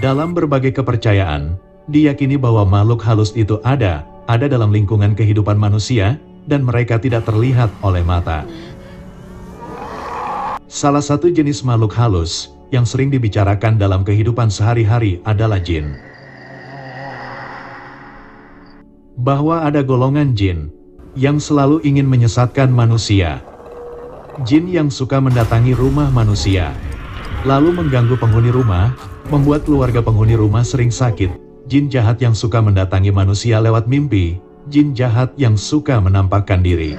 Dalam berbagai kepercayaan, diyakini bahwa makhluk halus itu ada dalam lingkungan kehidupan manusia, dan mereka tidak terlihat oleh mata. Salah satu jenis makhluk halus yang sering dibicarakan dalam kehidupan sehari-hari adalah jin. Bahwa ada golongan jin yang selalu ingin menyesatkan manusia. Jin yang suka mendatangi rumah manusia, lalu mengganggu penghuni rumah, membuat keluarga penghuni rumah sering sakit. Jin jahat yang suka mendatangi manusia lewat mimpi. Jin jahat yang suka menampakkan diri.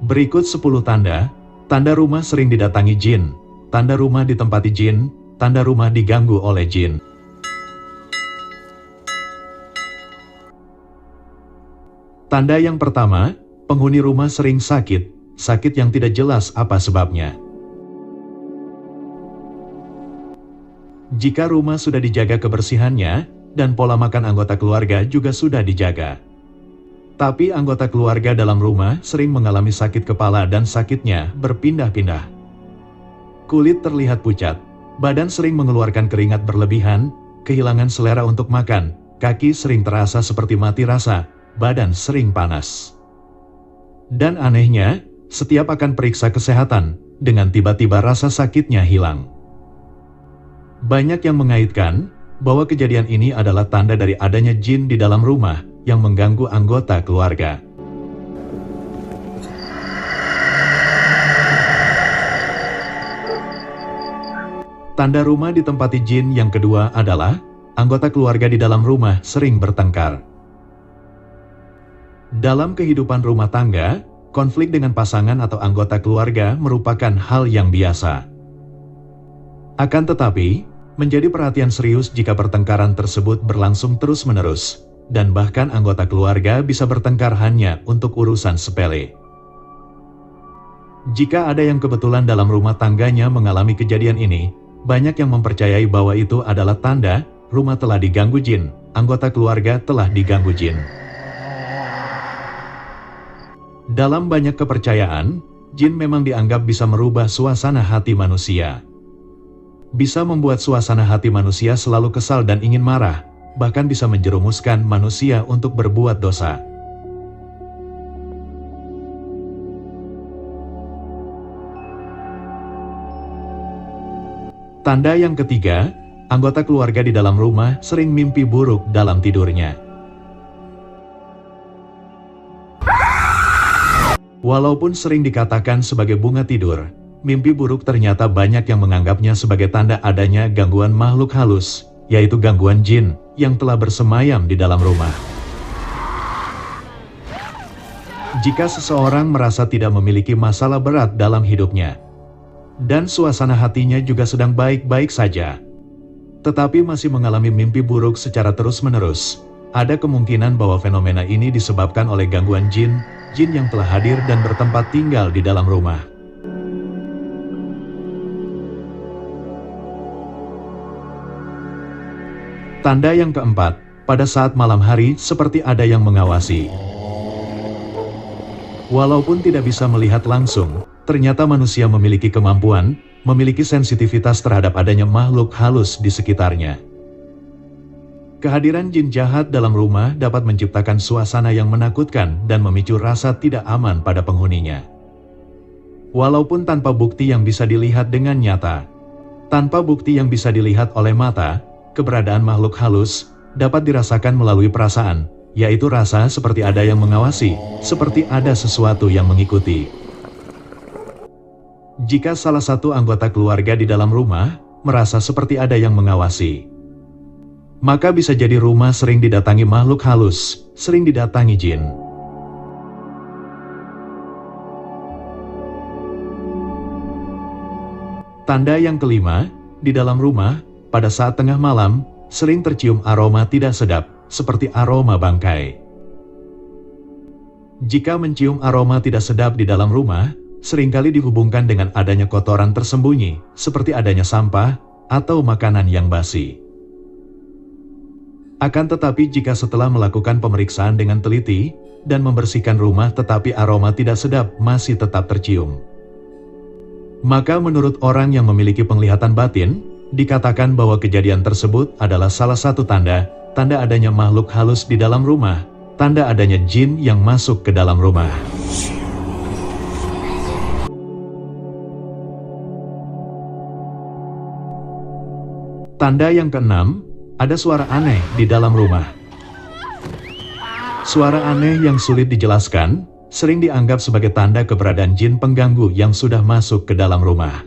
Berikut 10 tanda rumah sering didatangi jin, tanda rumah ditempati jin, tanda rumah diganggu oleh jin. Tanda yang pertama, penghuni rumah sering sakit yang tidak jelas apa sebabnya. Jika rumah sudah dijaga kebersihannya, dan pola makan anggota keluarga juga sudah dijaga, tapi anggota keluarga dalam rumah sering mengalami sakit kepala dan sakitnya berpindah-pindah. Kulit terlihat pucat, badan sering mengeluarkan keringat berlebihan, kehilangan selera untuk makan, kaki sering terasa seperti mati rasa, badan sering panas. Dan anehnya, setiap akan periksa kesehatan, dengan tiba-tiba rasa sakitnya hilang. Banyak yang mengaitkan bahwa kejadian ini adalah tanda dari adanya jin di dalam rumah yang mengganggu anggota keluarga. Tanda rumah ditempati jin yang kedua adalah anggota keluarga di dalam rumah sering bertengkar. Dalam kehidupan rumah tangga, konflik dengan pasangan atau anggota keluarga merupakan hal yang biasa. Akan tetapi, menjadi perhatian serius jika pertengkaran tersebut berlangsung terus-menerus, dan bahkan anggota keluarga bisa bertengkar hanya untuk urusan sepele. Jika ada yang kebetulan dalam rumah tangganya mengalami kejadian ini, banyak yang mempercayai bahwa itu adalah tanda rumah telah diganggu jin, anggota keluarga telah diganggu jin. Dalam banyak kepercayaan, jin memang dianggap bisa merubah suasana hati manusia. Bisa membuat suasana hati manusia selalu kesal dan ingin marah, bahkan bisa menjerumuskan manusia untuk berbuat dosa. Tanda yang ketiga, anggota keluarga di dalam rumah sering mimpi buruk dalam tidurnya. Walaupun sering dikatakan sebagai bunga tidur, mimpi buruk ternyata banyak yang menganggapnya sebagai tanda adanya gangguan makhluk halus, yaitu gangguan jin yang telah bersemayam di dalam rumah. Jika seseorang merasa tidak memiliki masalah berat dalam hidupnya, dan suasana hatinya juga sedang baik-baik saja, tetapi masih mengalami mimpi buruk secara terus-menerus, ada kemungkinan bahwa fenomena ini disebabkan oleh gangguan jin yang telah hadir dan bertempat tinggal di dalam rumah. Tanda yang keempat, pada saat malam hari seperti ada yang mengawasi. Walaupun tidak bisa melihat langsung, ternyata manusia memiliki kemampuan, memiliki sensitivitas terhadap adanya makhluk halus di sekitarnya. Kehadiran jin jahat dalam rumah dapat menciptakan suasana yang menakutkan dan memicu rasa tidak aman pada penghuninya. Walaupun tanpa bukti yang bisa dilihat dengan nyata, tanpa bukti yang bisa dilihat oleh mata, keberadaan makhluk halus dapat dirasakan melalui perasaan, yaitu rasa seperti ada yang mengawasi, seperti ada sesuatu yang mengikuti. Jika salah satu anggota keluarga di dalam rumah merasa seperti ada yang mengawasi, maka bisa jadi rumah sering didatangi makhluk halus, sering didatangi jin. Tanda yang kelima, di dalam rumah, pada saat tengah malam, sering tercium aroma tidak sedap, seperti aroma bangkai. Jika mencium aroma tidak sedap di dalam rumah, seringkali dihubungkan dengan adanya kotoran tersembunyi, seperti adanya sampah atau makanan yang basi. Akan tetapi jika setelah melakukan pemeriksaan dengan teliti dan membersihkan rumah tetapi aroma tidak sedap masih tetap tercium, Maka menurut orang yang memiliki penglihatan batin, dikatakan bahwa kejadian tersebut adalah salah satu tanda adanya makhluk halus di dalam rumah, tanda adanya jin yang masuk ke dalam rumah. Tanda yang keenam, ada suara aneh di dalam rumah. Suara aneh yang sulit dijelaskan, sering dianggap sebagai tanda keberadaan jin pengganggu yang sudah masuk ke dalam rumah.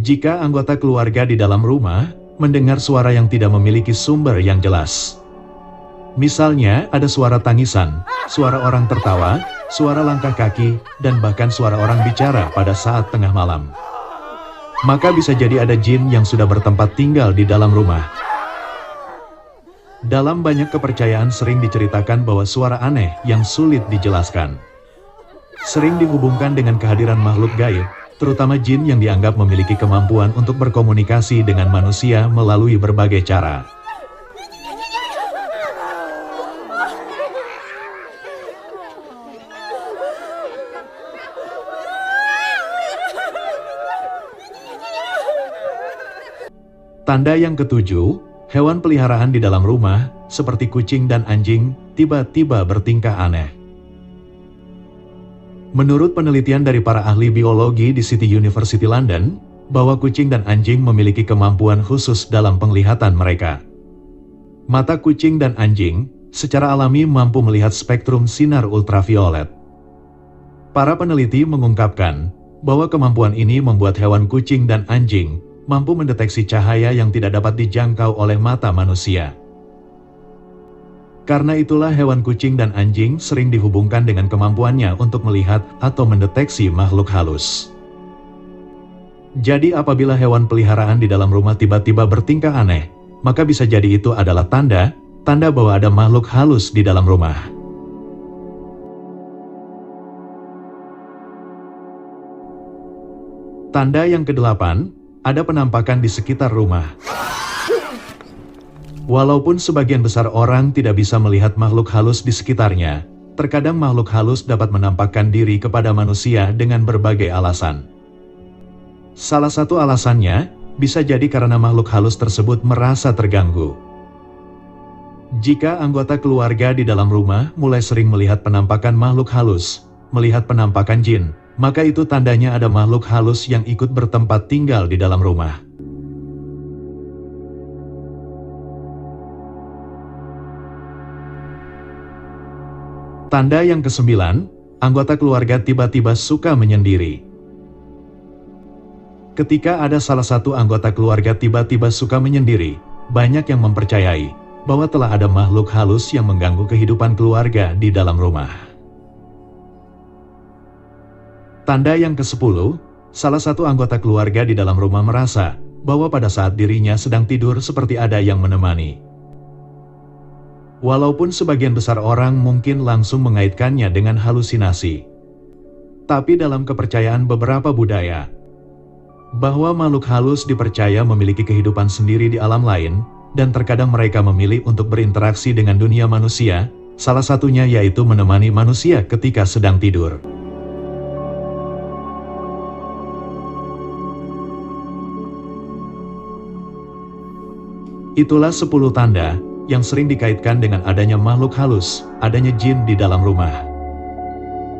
Jika anggota keluarga di dalam rumah mendengar suara yang tidak memiliki sumber yang jelas, misalnya ada suara tangisan, suara orang tertawa, suara langkah kaki, dan bahkan suara orang bicara pada saat tengah malam, maka bisa jadi ada jin yang sudah bertempat tinggal di dalam rumah. Dalam banyak kepercayaan sering diceritakan bahwa suara aneh yang sulit dijelaskan sering dihubungkan dengan kehadiran makhluk gaib, terutama jin yang dianggap memiliki kemampuan untuk berkomunikasi dengan manusia melalui berbagai cara. Tanda yang ketujuh, hewan peliharaan di dalam rumah, seperti kucing dan anjing, tiba-tiba bertingkah aneh. Menurut penelitian dari para ahli biologi di City University London, bahwa kucing dan anjing memiliki kemampuan khusus dalam penglihatan mereka. Mata kucing dan anjing secara alami mampu melihat spektrum sinar ultraviolet. Para peneliti mengungkapkan bahwa kemampuan ini membuat hewan kucing dan anjing mampu mendeteksi cahaya yang tidak dapat dijangkau oleh mata manusia. Karena itulah hewan kucing dan anjing sering dihubungkan dengan kemampuannya untuk melihat atau mendeteksi makhluk halus. Jadi apabila hewan peliharaan di dalam rumah tiba-tiba bertingkah aneh, maka bisa jadi itu adalah tanda bahwa ada makhluk halus di dalam rumah. Tanda yang kedelapan, ada penampakan di sekitar rumah. Walaupun sebagian besar orang tidak bisa melihat makhluk halus di sekitarnya, terkadang makhluk halus dapat menampakkan diri kepada manusia dengan berbagai alasan. Salah satu alasannya, bisa jadi karena makhluk halus tersebut merasa terganggu. Jika anggota keluarga di dalam rumah mulai sering melihat penampakan makhluk halus, melihat penampakan jin, maka itu tandanya ada makhluk halus yang ikut bertempat tinggal di dalam rumah. Tanda yang kesembilan, anggota keluarga tiba-tiba suka menyendiri. Ketika ada salah satu anggota keluarga tiba-tiba suka menyendiri, banyak yang mempercayai bahwa telah ada makhluk halus yang mengganggu kehidupan keluarga di dalam rumah. Tanda yang ke-10, salah satu anggota keluarga di dalam rumah merasa bahwa pada saat dirinya sedang tidur seperti ada yang menemani. Walaupun sebagian besar orang mungkin langsung mengaitkannya dengan halusinasi, tapi dalam kepercayaan beberapa budaya, bahwa makhluk halus dipercaya memiliki kehidupan sendiri di alam lain, dan terkadang mereka memilih untuk berinteraksi dengan dunia manusia, salah satunya yaitu menemani manusia ketika sedang tidur. Itulah 10 tanda yang sering dikaitkan dengan adanya makhluk halus, adanya jin di dalam rumah.